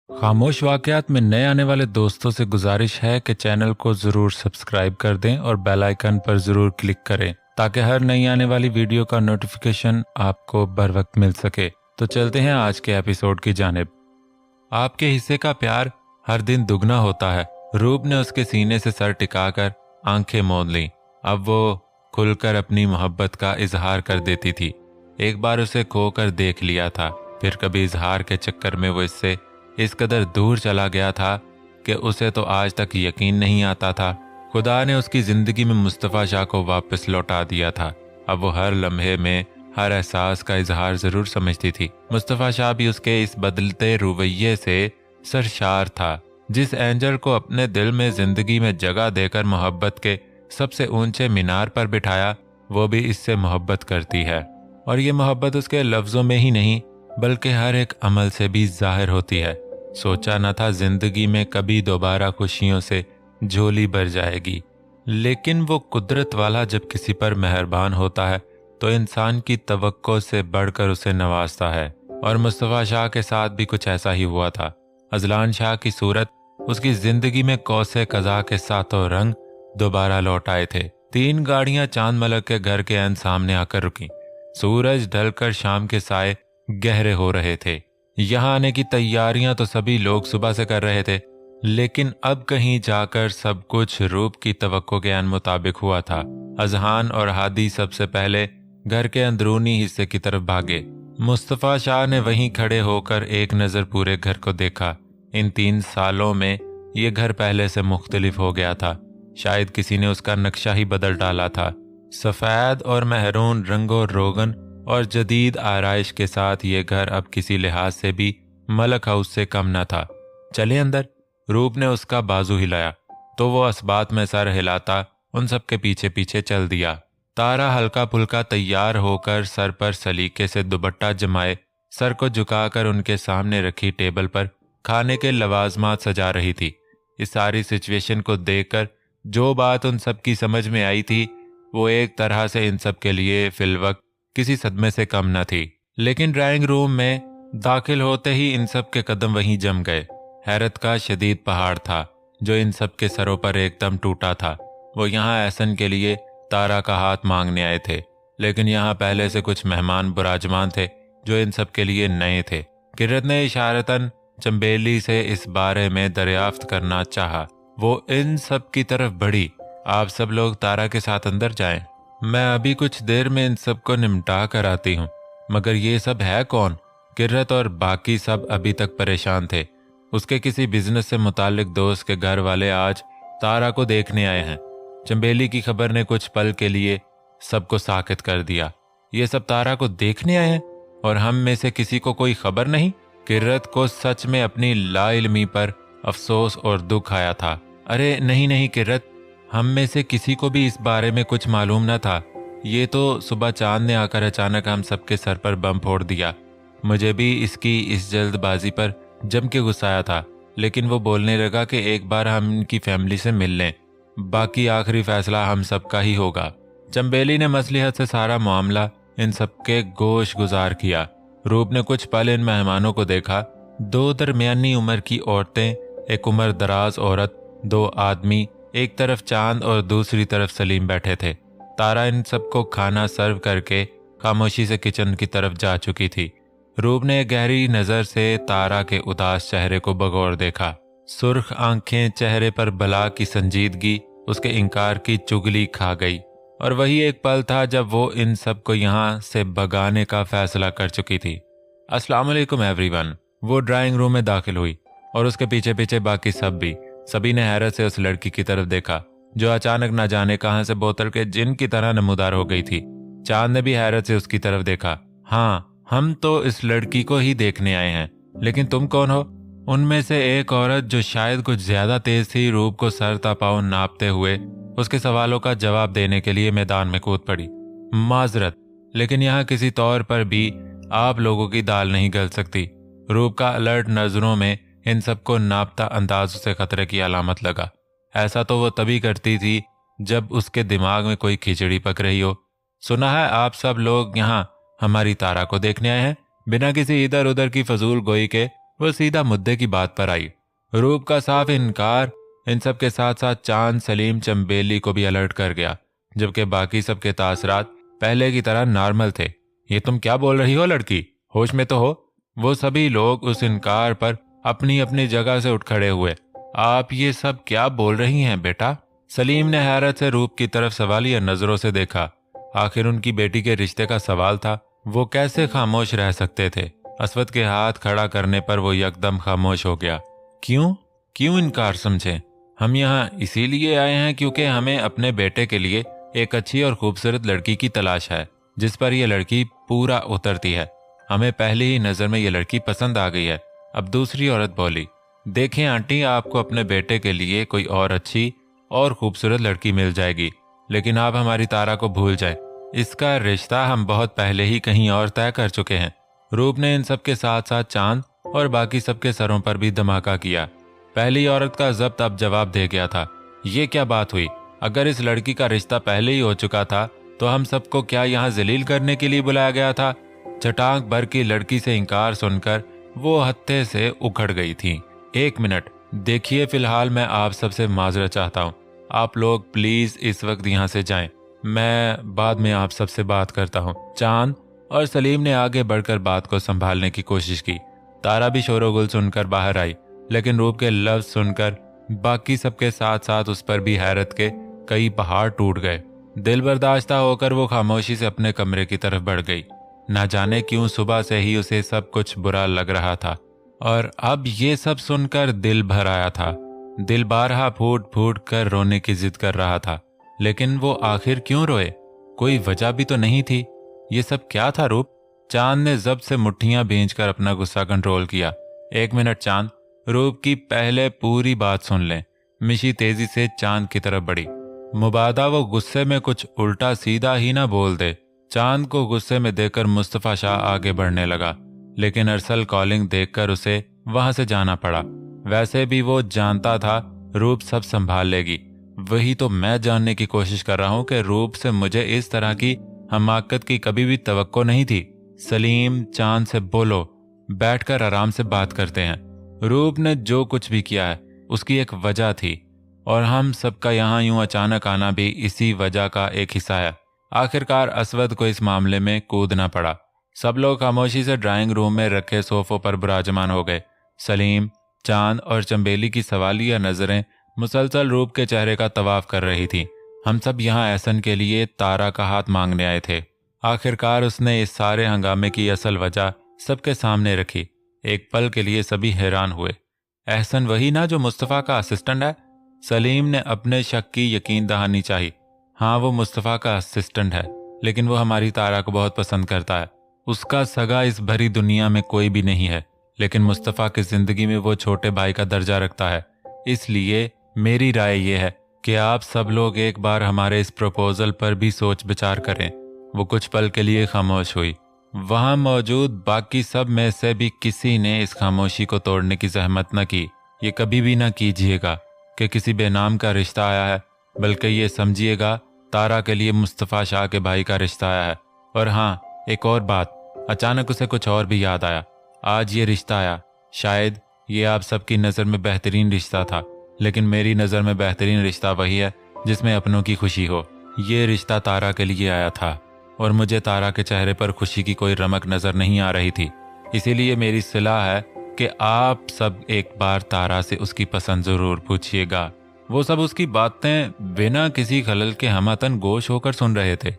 खामोश वाकयात में नए आने वाले दोस्तों से गुजारिश है कि चैनल को ज़रूर सब्सक्राइब कर दें और बेल आइकन पर ज़रूर क्लिक करें ताकि हर नई आने वाली वीडियो का नोटिफिकेशन आपको बर वक्त मिल सके। तो चलते हैं आज के एपिसोड की जानिब। आपके हिस्से का प्यार हर दिन दुगना होता है। रूप ने उसके सीने से सर टिकाकर आंखें मूंद लीं। अब वो खुलकर अपनी मोहब्बत का इजहार कर देती थी। एक बार उसे खोकर देख लिया था, फिर कभी इजहार के चक्कर में वो इससे इस कदर दूर चला गया था कि उसे तो आज तक यकीन नहीं आता था। खुदा ने उसकी जिंदगी में मुस्तफ़ा शाह को वापस लौटा दिया था। अब वो हर लम्हे में हर एहसास का इजहार जरूर समझती थी। मुस्तफ़ा शाह भी उसके इस बदलते रवैये से सरशार था। जिस एंजल को अपने दिल में जिंदगी में जगह देकर मोहब्बत के सबसे ऊंचे मीनार पर बिठाया, वो भी इससे मोहब्बत करती है। और ये मोहब्बत उसके लफ्ज़ों में ही नहीं बल्कि हर एक अमल से भी जाहिर होती है। सोचा न था जिंदगी में कभी दोबारा खुशियों से झोली भर जाएगी, लेकिन वो कुदरत वाला जब किसी पर मेहरबान होता है तो इंसान की तवक्को से बढ़कर उसे नवाजता है। और मुस्तफ़ा शाह के साथ भी कुछ ऐसा ही हुआ था। अजलान शाह की सूरत, उसकी जिंदगी में कौसे कज़ा के सातों रंग दोबारा लौट आए थे। 3 गाड़ियां चांद मलक के घर के एन सामने आकर रुकी। सूरज ढलकर शाम के साए गहरे हो रहे थे। यहाँ आने की तैयारियां तो सभी लोग सुबह से कर रहे थे, लेकिन अब कहीं जाकर सब कुछ रूप की तवक्को के मुताबिक हुआ था। अजहान और हादी सबसे पहले घर के अंदरूनी हिस्से की तरफ भागे। मुस्तफ़ा शाह ने वहीं खड़े होकर एक नज़र पूरे घर को देखा। इन 3 सालों में ये घर पहले से मुख्तलिफ हो गया था। शायद किसी ने उसका नक्शा ही बदल डाला था। सफ़ेद और महरून रंगो रोगन और जदीद आराइश के साथ ये घर अब किसी लिहाज से भी मलक हाउस से कम न था। चले अंदर। रूप ने उसका बाजू हिलाया तो वो असबात में सर हिलाता उन सब के पीछे पीछे चल दिया। तारा हल्का फुल्का तैयार होकर सर पर सलीके से दुपट्टा जमाए सर को झुकाकर उनके सामने रखी टेबल पर खाने के लवाजमात सजा रही थी। इस सारी सिचुएशन को देखकर जो बात उन सब की समझ में आई थी, वो एक तरह से इन सब के लिए फिलवक्त किसी सदमे से कम न थी। लेकिन ड्राइंग रूम में दाखिल होते ही इन सब के कदम वहीं जम गए। हैरत का शदीद पहाड़ था जो इन सब के सरों पर एकदम टूटा था। वो यहाँ एहसन के लिए तारा का हाथ मांगने आए थे, लेकिन यहाँ पहले से कुछ मेहमान बुराजमान थे जो इन सब के लिए नए थे। किरत ने इशारतन चंबेली से इस बारे में दरियाफ्त करना चाहा। वो इन सब की तरफ बढ़ी। आप सब लोग तारा के साथ अंदर जाएं। मैं अभी कुछ देर में इन सब को निमटा कर आती हूँ। मगर ये सब है कौन? किरत और बाकी सब अभी तक परेशान थे। उसके किसी बिजनेस से मुतालिक दोस्त के घर वाले आज तारा को देखने आए हैं। चंबेली की खबर ने कुछ पल के लिए सबको साकित कर दिया। ये सब तारा को देखने आए हैं और हम में से किसी को कोई खबर नहीं। किरत को सच में अपनी लाइल्मी पर अफसोस और दुख आया था। अरे नहीं नहीं किरत, हम में से किसी को भी इस बारे में कुछ मालूम न था। ये तो सुबह चांद ने आकर अचानक हम सबके सर पर बम फोड़ दिया। मुझे भी इसकी इस जल्दबाजी पर जम के गुस्सा आया था, लेकिन वो बोलने लगा कि एक बार हम इनकी फैमिली से मिल लें, बाकी आखिरी फैसला हम सबका ही होगा। चंबेली ने मसलिहत से सारा मामला इन सबके गोश गुजार किया। रूप ने कुछ पल इन मेहमानों को देखा। 2 दरमियानी उम्र की औरतें, एक उम्र दराज औरत, 2 आदमी, एक तरफ चांद और दूसरी तरफ सलीम बैठे थे। तारा इन सबको खाना सर्व करके खामोशी से किचन की तरफ जा चुकी थी। रूप ने गहरी नजर से तारा के उदास चेहरे को बगौर देखा। सुर्ख आंखें, चेहरे पर बला की संजीदगी उसके इनकार की चुगली खा गई। और वही एक पल था जब वो इन सबको यहाँ से भगाने का फैसला कर चुकी थी। अस्सलाम वालेकुम एवरीवन। वो ड्राइंग रूम में दाखिल हुई और उसके पीछे पीछे बाकी सब भी। सभी ने हैरत से उस लड़की की तरफ देखा जो अचानक न जाने कहां से बोतल के जिन की तरह नमूदार हो गई थी। चांद ने भी हैरत से उसकी तरफ देखा। हाँ, हम तो इस लड़की को ही देखने आए हैं, लेकिन तुम कौन हो? उनमें से एक औरत जो शायद कुछ ज्यादा तेज थी, रूप को सर तपाव नापते हुए उसके सवालों का जवाब देने के लिए मैदान में कूद पड़ी। माजरत, लेकिन यहाँ किसी तौर पर भी आप लोगों की दाल नहीं गल सकती। रूप का अलर्ट नजरों में इन सबको नापता अंदाज उसे खतरे की अलामत लगा। ऐसा तो वो तभी करती थी जब उसके दिमाग में कोई खिचड़ी पक रही हो। सुना है आप सब लोग यहाँ हमारी तारा को देखने आए हैं। बिना किसी इधर उधर की फजूल गोई के वो सीधा मुद्दे की बात पर आई। रूप का साफ इनकार इन सब के साथ साथ चांद, सलीम, चंबेली को भी अलर्ट कर गया, जबकि बाकी सबके तासरात पहले की तरह नॉर्मल थे। ये तुम क्या बोल रही हो लड़की, होश में तो हो? वो सभी लोग उस इनकार पर अपनी अपनी जगह से उठ खड़े हुए। आप ये सब क्या बोल रही हैं बेटा? सलीम ने हैरत से रूप की तरफ सवालिया नजरों से देखा। आखिर उनकी बेटी के रिश्ते का सवाल था, वो कैसे खामोश रह सकते थे? असवद के हाथ खड़ा करने पर वो यकदम खामोश हो गया। क्यों क्यों इनकार समझे? हम यहाँ इसीलिए आए हैं क्योंकि हमें अपने बेटे के लिए एक अच्छी और खूबसूरत लड़की की तलाश है, जिस पर यह लड़की पूरा उतरती है। हमें पहली ही नजर में यह लड़की पसंद आ गई है। अब दूसरी औरत बोली, देखें आंटी, आपको अपने बेटे के लिए कोई और अच्छी और खूबसूरत लड़की मिल जाएगी, लेकिन आप हमारी तारा को भूल जाए। इसका रिश्ता हम बहुत पहले ही कहीं और तय कर चुके हैं। रूप ने इन सब के साथ साथ चांद और बाकी सबके सरों पर भी धमाका किया। पहली औरत का जब्त अब जवाब दे गया था। ये क्या बात हुई? अगर इस लड़की का रिश्ता पहले ही हो चुका था तो हम सबको क्या यहाँ जलील करने के लिए बुलाया गया था? चटाक भर की लड़की से इनकार सुनकर वो हत्थे से उखड़ गई थी। एक मिनट देखिए, फिलहाल मैं आप सबसे माजरत चाहता हूँ। आप लोग प्लीज इस वक्त यहाँ से जाएं। मैं बाद में आप सबसे बात करता हूँ। चांद और सलीम ने आगे बढ़कर बात को संभालने की कोशिश की। तारा भी शोरोगुल सुनकर बाहर आई, लेकिन रूप के लफ्ज सुनकर बाकी सबके साथ साथ उस पर भी हैरत के कई पहाड़ टूट गए। दिल बर्दाश्ता होकर वो खामोशी से अपने कमरे की तरफ बढ़ गई। ना जाने क्यों सुबह से ही उसे सब कुछ बुरा लग रहा था और अब ये सब सुनकर दिल भर आया था। दिल बारहा फूट फूट कर रोने की जिद कर रहा था, लेकिन वो आखिर क्यों रोए? कोई वजह भी तो नहीं थी। ये सब क्या था रूप? चांद ने जब्त से मुट्ठियां भींचकर अपना गुस्सा कंट्रोल किया। एक मिनट चांद, रूप की पहले पूरी बात सुन लें। मिशी तेजी से चांद की तरफ बढ़ी। मुबादा वो गुस्से में कुछ उल्टा सीधा ही ना बोल दे। चांद को गुस्से में देखकर मुस्तफा शाह आगे बढ़ने लगा, लेकिन अरसल कॉलिंग देखकर उसे वहां से जाना पड़ा। वैसे भी वो जानता था रूप सब संभाल लेगी। वही तो मैं जानने की कोशिश कर रहा हूं कि रूप से मुझे इस तरह की हमाकत की कभी भी तवक्को नहीं थी। सलीम, चांद से बोलो, बैठकर आराम से बात करते हैं। रूप ने जो कुछ भी किया है उसकी एक वजह थी, और हम सबका यहाँ यूं अचानक आना भी इसी वजह का एक हिस्सा है। आखिरकार असवद को इस मामले में कूदना पड़ा। सब लोग खामोशी से ड्राइंग रूम में रखे सोफों पर विराजमान हो गए। सलीम, चांद और चंबेली की सवालिया नजरें मुसलसल रूप के चेहरे का तवाफ कर रही थी। हम सब यहाँ एहसन के लिए तारा का हाथ मांगने आए थे। आखिरकार उसने इस सारे हंगामे की असल वजह सबके सामने रखी। एक पल के लिए सभी हैरान हुए। एहसन वही ना जो मुस्तफ़ा का असिस्टेंट है? सलीम ने अपने शक की यकीन दहानी चाही। हाँ, वो मुस्तफ़ा का असिस्टेंट है, लेकिन वो हमारी तारा को बहुत पसंद करता है। उसका सगा इस भरी दुनिया में कोई भी नहीं है, लेकिन मुस्तफ़ा की जिंदगी में वो छोटे भाई का दर्जा रखता है। इसलिए मेरी राय ये है कि आप सब लोग एक बार हमारे इस प्रपोजल पर भी सोच विचार करें। वो कुछ पल के लिए खामोश हुई। वहां मौजूद बाकी सब में से भी किसी ने इस खामोशी को तोड़ने की जहमत न की। ये कभी भी न कीजिएगा कि किसी बेनाम का रिश्ता आया है, बल्कि ये समझिएगा तारा के लिए मुस्तफ़ा शाह के भाई का रिश्ता आया है। और हाँ, एक और बात, अचानक उसे कुछ और भी याद आया। आज ये रिश्ता आया, शायद ये आप सबकी नज़र में बेहतरीन रिश्ता था, लेकिन मेरी नज़र में बेहतरीन रिश्ता वही है जिसमें अपनों की खुशी हो। ये रिश्ता तारा के लिए आया था और मुझे तारा के चेहरे पर खुशी की कोई रमक नज़र नहीं आ रही थी। इसीलिए मेरी सलाह है कि आप सब एक बार तारा से उसकी पसंद ज़रूर पूछिएगा। वो सब उसकी बातें बिना किसी खलल के हमतन गोश होकर सुन रहे थे।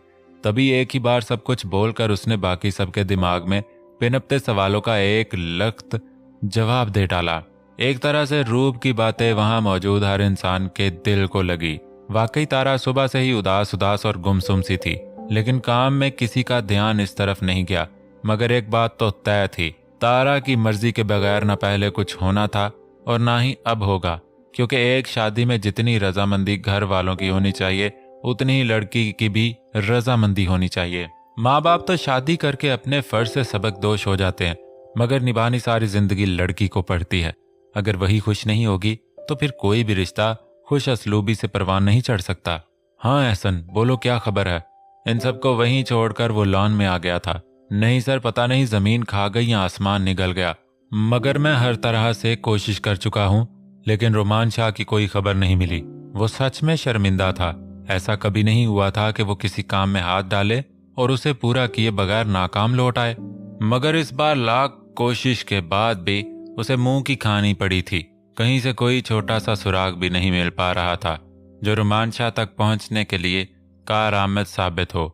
तभी एक ही बार सब कुछ बोलकर उसने बाकी सबके दिमाग में पिनपते सवालों का एक लख्त जवाब दे डाला। एक तरह से रूप की बातें वहां मौजूद हर इंसान के दिल को लगी। वाकई तारा सुबह से ही उदास उदास और गुमसुम सी थी, लेकिन काम में किसी का ध्यान इस तरफ नहीं गया। मगर एक बात तो तय थी, तारा की मर्जी के बगैर न पहले कुछ होना था और ना ही अब होगा, क्योंकि एक शादी में जितनी रजामंदी घर वालों की होनी चाहिए, उतनी ही लड़की की भी रजामंदी होनी चाहिए। माँ बाप तो शादी करके अपने फर्ज से सबक दोष हो जाते हैं, मगर निभानी सारी जिंदगी लड़की को पड़ती है। अगर वही खुश नहीं होगी तो फिर कोई भी रिश्ता खुश असलूबी से परवान नहीं चढ़ सकता। हाँ एहसन, बोलो क्या खबर है? इन सबको वहीं छोड़कर वो लॉन में आ गया था। नहीं सर, पता नहीं जमीन खा गई या आसमान निगल गया। मगर मैं हर तरह से कोशिश कर चुका हूँ, लेकिन रोमान शाह की कोई खबर नहीं मिली। वो सच में शर्मिंदा था। ऐसा कभी नहीं हुआ था कि वो किसी काम में हाथ डाले और उसे पूरा किए बगैर नाकाम लौट आए। मगर इस बार लाख कोशिश के बाद भी उसे मुंह की खानी पड़ी थी। कहीं से कोई छोटा सा सुराग भी नहीं मिल पा रहा था जो रोमान शाह तक पहुंचने के लिए कारआमद साबित हो।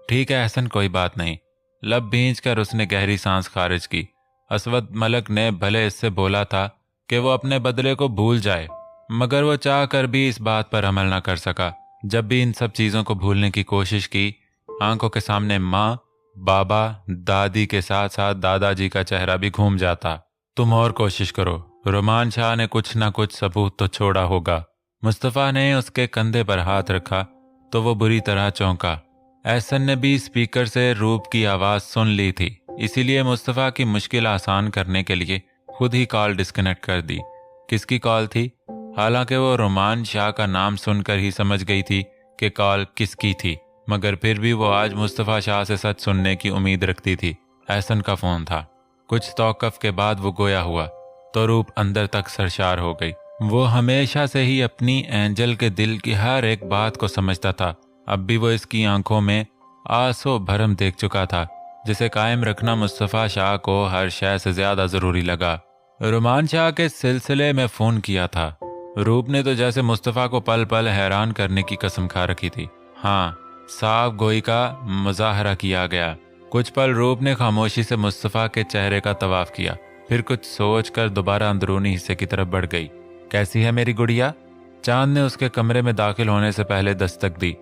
ठीक है एहसन, कोई बात नहीं। लब भींच कर उसने गहरी सांस खारिज की। असवद मलक ने भले इससे बोला था कि वो अपने बदले को भूल जाए, मगर वो चाह कर भी इस बात पर अमल न कर सका। जब भी इन सब चीज़ों को भूलने की कोशिश की, आंखों के सामने माँ, बाबा, दादी के साथ साथ दादाजी का चेहरा भी घूम जाता। तुम और कोशिश करो, रोमान शाह ने कुछ ना कुछ सबूत तो छोड़ा होगा। मुस्तफ़ा ने उसके कंधे पर हाथ रखा तो वो बुरी तरह चौंका। एहसन ने भी स्पीकर से रूप की आवाज़ सुन ली थी, इसीलिए मुस्तफ़ा की मुश्किल आसान करने के लिए खुद ही कॉल डिस्कनेक्ट कर दी। किसकी कॉल थी? हालांकि वो रोमान शाह का नाम सुनकर ही समझ गई थी कि कॉल किसकी थी, मगर फिर भी वो आज मुस्तफ़ा शाह से सच सुनने की उम्मीद रखती थी। एहसन का फ़ोन था। कुछ तौक़ुफ़ के बाद वो गोया हुआ तो रूप अंदर तक सरशार हो गई। वो हमेशा से ही अपनी एंजल के दिल की हर एक बात को समझता था। अब भी वो इसकी आंखों में आंसू भरम देख चुका था, जिसे कायम रखना मुस्तफ़ा शाह को हर शय से ज़्यादा ज़रूरी लगा। रोमान शाह के सिलसिले में फ़ोन किया था। रूप ने तो जैसे मुस्तफ़ा को पल पल हैरान करने की कसम खा रखी थी। हाँ, साफ गोई का मुजाहरा किया गया। कुछ पल रूप ने खामोशी से मुस्तफ़ा के चेहरे का तवाफ किया, फिर कुछ सोचकर दोबारा अंदरूनी हिस्से की तरफ बढ़ गई। कैसी है मेरी गुड़िया? चांद ने उसके कमरे में दाखिल होने से पहले दस्तक दी।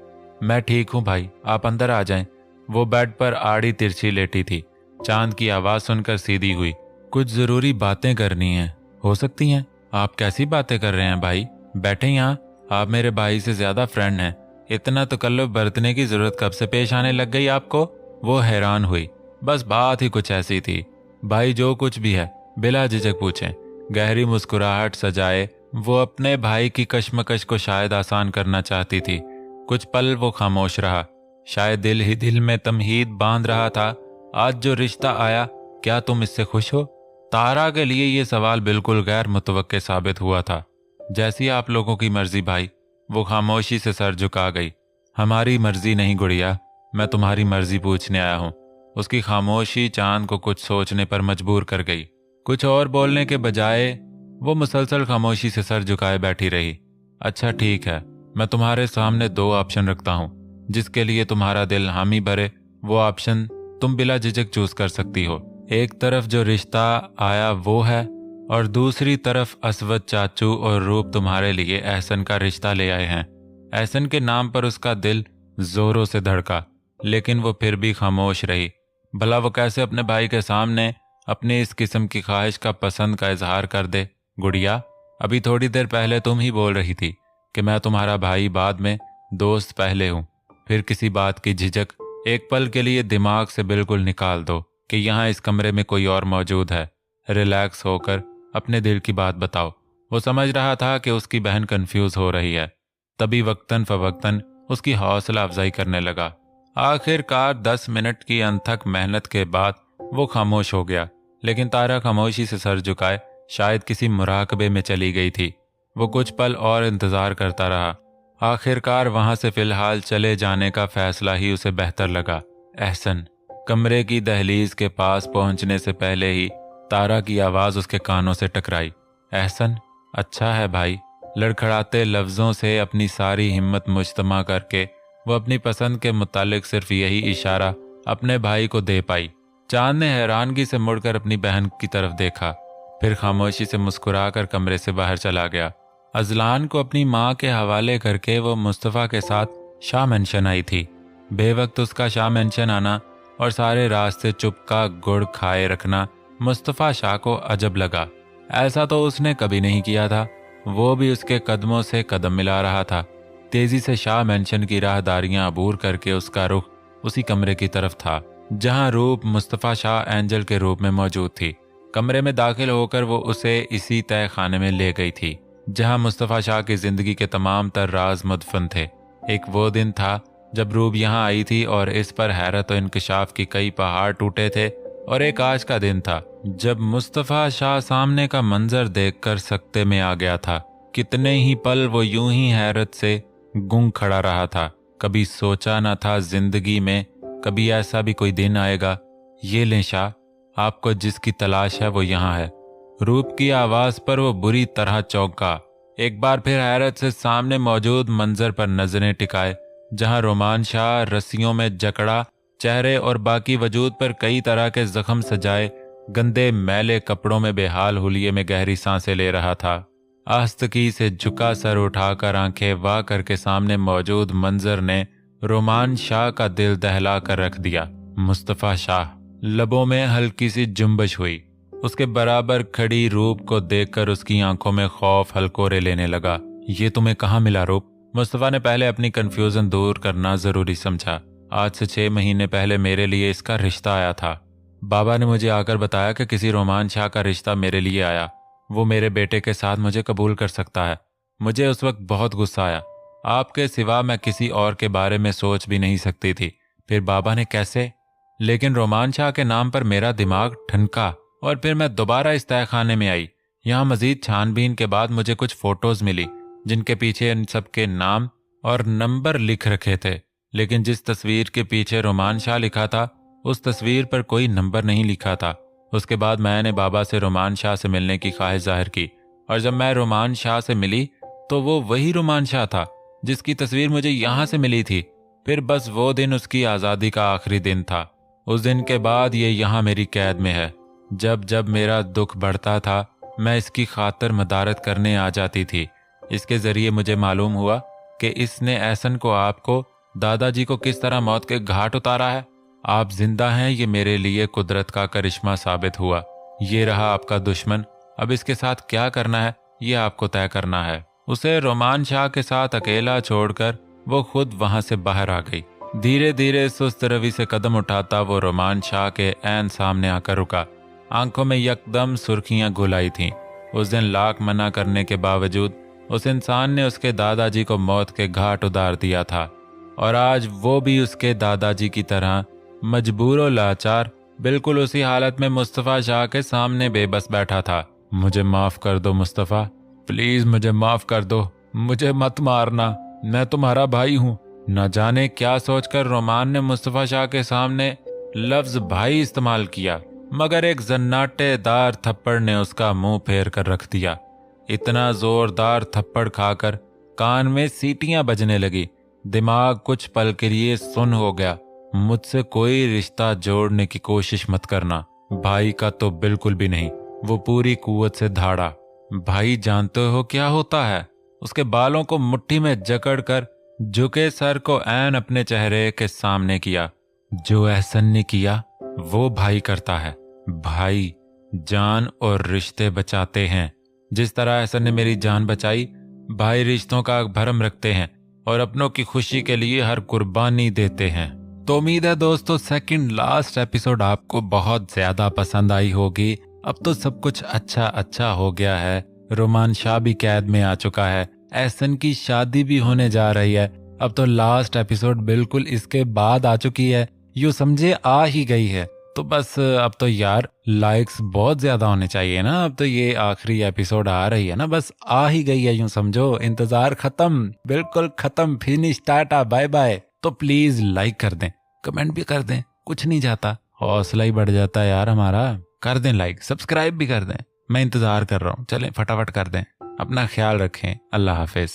मैं ठीक हूँ भाई, आप अंदर आ जाएं। वो बेड पर आड़ी तिरछी लेटी थी। चांद की आवाज़ सुनकर सीधी हुई। कुछ ज़रूरी बातें करनी हैं। हो सकती हैं? आप कैसी बातें कर रहे हैं भाई? बैठे यहाँ, आप मेरे भाई से ज़्यादा फ्रेंड हैं। इतना तकल्लुफ़ बरतने की ज़रूरत कब से पेश आने लग गई आपको? वो हैरान हुई। बस बात ही कुछ ऐसी थी। भाई जो कुछ भी है बिला झिझक पूछें। गहरी मुस्कुराहट सजाए वो अपने भाई की कश्मकश को शायद आसान करना चाहती थी। कुछ पल वो खामोश रहा। शायद दिल ही दिल में तमहीद बांध रहा था। आज जो रिश्ता आया, क्या तुम इससे खुश हो? तारा के लिए ये सवाल बिल्कुल गैर मुतवक्के साबित हुआ था। जैसी आप लोगों की मर्जी भाई। वो खामोशी से सर झुका गई। हमारी मर्जी नहीं गुड़िया, मैं तुम्हारी मर्जी पूछने आया हूँ। उसकी खामोशी चांद को कुछ सोचने पर मजबूर कर गई। कुछ और बोलने के बजाय वो मुसलसल खामोशी से सर झुकाए बैठी रही। अच्छा ठीक है, मैं तुम्हारे सामने दो ऑप्शन रखता हूँ, जिसके लिए तुम्हारा दिल हामी भरे वो ऑप्शन तुम बिला झिझक चूज कर सकती हो। एक तरफ जो रिश्ता आया वो है, और दूसरी तरफ असवद चाचू और रूप तुम्हारे लिए एहसन का रिश्ता ले आए हैं। एहसन के नाम पर उसका दिल जोरों से धड़का, लेकिन वो फिर भी खामोश रही। भला वो कैसे अपने भाई के सामने अपनी इस किस्म की ख्वाहिश का पसंद का इजहार कर दे? गुड़िया, अभी थोड़ी देर पहले तुम ही बोल रही थी कि मैं तुम्हारा भाई बाद में, दोस्त पहले हूँ। फिर किसी बात की झिझक एक पल के लिए दिमाग से बिल्कुल निकाल दो कि यहाँ इस कमरे में कोई और मौजूद है। रिलैक्स होकर अपने दिल की बात बताओ। वो समझ रहा था कि उसकी बहन कंफ्यूज हो रही है, तभी वक्तन फवक्तन उसकी हौसला अफजाई करने लगा। आखिरकार 10 मिनट की अनथक मेहनत के बाद वो खामोश हो गया, लेकिन तारा खामोशी से सर झुकाए शायद किसी मुराकबे में चली गई थी। वो कुछ पल और इंतजार करता रहा। आखिरकार वहां से फिलहाल चले जाने का फैसला ही उसे बेहतर लगा। एहसन। कमरे की दहलीज के पास पहुंचने से पहले ही तारा की आवाज़ उसके कानों से टकराई। एहसन, अच्छा है भाई। लड़खड़ाते लफ्ज़ों से अपनी सारी हिम्मत मुजतमा करके वो अपनी पसंद के मुतालिक सिर्फ यही इशारा अपने भाई को दे पाई। चांद ने हैरानगी से मुड़कर अपनी बहन की तरफ देखा, फिर खामोशी से मुस्कुराकर कमरे से बाहर चला गया। अजलान को अपनी माँ के हवाले करके वो मुस्तफ़ा के साथ शाह मेंशन आई थी। बेवक्त उसका शाह मेंशन आना और सारे रास्ते चुप का गुड़ खाए रखना मुस्तफ़ा शाह को अजब लगा। ऐसा तो उसने कभी नहीं किया था। वो भी उसके कदमों से कदम मिला रहा था। तेजी से शाह मेंशन की राहदारियां अबूर करके उसका रुख उसी कमरे की तरफ था जहां रूप मुस्तफ़ा शाह एंजल के रूप में मौजूद थी। कमरे में दाखिल होकर वो उसे इसी तय खाने में ले गई थी जहां मुस्तफ़ा शाह की जिंदगी के तमाम तर राज मुदफन थे। एक वो दिन था जब रूप यहाँ आई थी और इस पर हैरत और इंकशाफ की कई पहाड़ टूटे थे, और एक आज का दिन था जब मुस्तफ़ा शाह सामने का मंजर देखकर सकते में आ गया था। कितने ही पल वो यूं ही हैरत से गूंग खड़ा रहा था। कभी सोचा न था जिंदगी में कभी ऐसा भी कोई दिन आएगा। ये लें शाह, आपको जिसकी तलाश है वो यहाँ है। रूप की आवाज पर वो बुरी तरह चौंका। एक बार फिर हैरत से सामने मौजूद मंजर पर नजरें टिकाए, जहां रोमान शाह रस्सियों में जकड़ा चेहरे और बाकी वजूद पर कई तरह के जख्म सजाए गंदे मैले कपड़ों में बेहाल हुलिये में गहरी सांसें ले रहा था। आस्तकी से झुका सर उठाकर आंखें वाह करके सामने मौजूद मंजर ने रोमान शाह का दिल दहला कर रख दिया। मुस्तफ़ा शाह, लबों में हल्की सी जुम्बश हुई। उसके बराबर खड़ी रूप को देखकर उसकी आंखों में खौफ हलकोरे लेने लगा। ये तुम्हें कहाँ मिला रूप? मुस्तफ़ा ने पहले अपनी कंफ्यूजन दूर करना जरूरी समझा। आज से 6 महीने पहले मेरे लिए इसका रिश्ता आया था। बाबा ने मुझे आकर बताया कि किसी रोमान शाह का रिश्ता मेरे लिए आया। वो मेरे बेटे के साथ मुझे कबूल कर सकता है। मुझे उस वक्त बहुत गुस्सा आया। आपके सिवा मैं किसी और के बारे में सोच भी नहीं सकती थी। फिर बाबा ने कैसे? लेकिन रोमान शाह के नाम पर मेरा दिमाग ठनका और फिर मैं दोबारा इस तहखाने में आई। यहाँ मजीद छानबीन के बाद मुझे कुछ फोटोज मिली जिनके पीछे इन सबके नाम और नंबर लिख रखे थे, लेकिन जिस तस्वीर के पीछे रोमान शाह लिखा था उस तस्वीर पर कोई नंबर नहीं लिखा था। उसके बाद मैंने बाबा से रोमान शाह से मिलने की ख्वाहिश जाहिर की और जब मैं रोमान शाह से मिली तो वो वही रोमान शाह था जिसकी तस्वीर मुझे यहाँ से मिली थी। फिर बस वो दिन उसकी आज़ादी का आखिरी दिन था। उस दिन के बाद ये यहाँ मेरी कैद में है। जब जब मेरा दुख बढ़ता था मैं इसकी खातर मदारत करने आ जाती थी। इसके जरिए मुझे मालूम हुआ कि इसने एहसन को, आपको, दादाजी को किस तरह मौत के घाट उतारा है। आप जिंदा हैं, ये मेरे लिए कुदरत का करिश्मा साबित हुआ। ये रहा आपका दुश्मन। अब इसके साथ क्या करना है ये आपको तय करना है। उसे रोमान शाह के साथ अकेला छोड़कर वो खुद वहां से बाहर आ गई। धीरे धीरे सुस्त रवि से कदम उठाता वो रोमान शाह के ऐन सामने आकर रुका। आंखों में यकदम सुर्खियां घुलाई थीं। उस दिन लाख मना करने के बावजूद उस इंसान ने उसके दादाजी को मौत के घाट उतार दिया था और आज वो भी उसके दादाजी की तरह मजबूर और लाचार बिल्कुल उसी हालत में मुस्तफ़ा शाह के सामने बेबस बैठा था। मुझे माफ कर दो मुस्तफ़ा, प्लीज मुझे माफ कर दो, मुझे मत मारना, मैं तुम्हारा भाई हूँ। न जाने क्या सोचकर रोमान ने मुस्तफ़ा शाह के सामने लफ्ज भाई इस्तेमाल किया, मगर एक जन्नाटेदार थप्पड़ ने उसका मुंह फेर कर रख दिया। इतना जोरदार थप्पड़ खाकर कान में सीटियां बजने लगी। दिमाग कुछ पल के लिए सुन्न हो गया। मुझसे कोई रिश्ता जोड़ने की कोशिश मत करना, भाई का तो बिल्कुल भी नहीं। वो पूरी कुव्वत से धाड़ा। भाई जानते हो क्या होता है? उसके बालों को मुट्ठी में जकड़कर झुके सर को ऐन अपने चेहरे के सामने किया। जो एहसन ने किया वो भाई करता है। भाई जान और रिश्ते बचाते हैं। जिस तरह एहसन ने मेरी जान बचाई, भाई रिश्तों का भरम रखते हैं और अपनों की खुशी के लिए हर कुर्बानी देते हैं। तो उम्मीद है दोस्तों सेकंड लास्ट एपिसोड आपको बहुत ज्यादा पसंद आई होगी। अब तो सब कुछ अच्छा हो गया है। रोमान शाह भी कैद में आ चुका है, एहसन की शादी भी होने जा रही है। अब तो लास्ट एपिसोड बिल्कुल इसके बाद आ चुकी है, यूं समझे आ ही गई है। तो बस अब तो यार लाइक्स बहुत ज्यादा होने चाहिए ना। अब तो ये आखिरी एपिसोड आ रही है ना, बस आ ही गई है, यूं समझो। इंतजार खत्म, बिल्कुल खत्म, फिनिश, टाटा बाय बाय। तो प्लीज लाइक कर दें, कमेंट भी कर दें, कुछ नहीं जाता, हौसला ही बढ़ जाता है यार हमारा। कर दें लाइक, सब्सक्राइब भी कर दें। मैं इंतजार कर रहा हूँ। चलें फटाफट कर दें। अपना ख्याल रखें। अल्लाह हाफिज।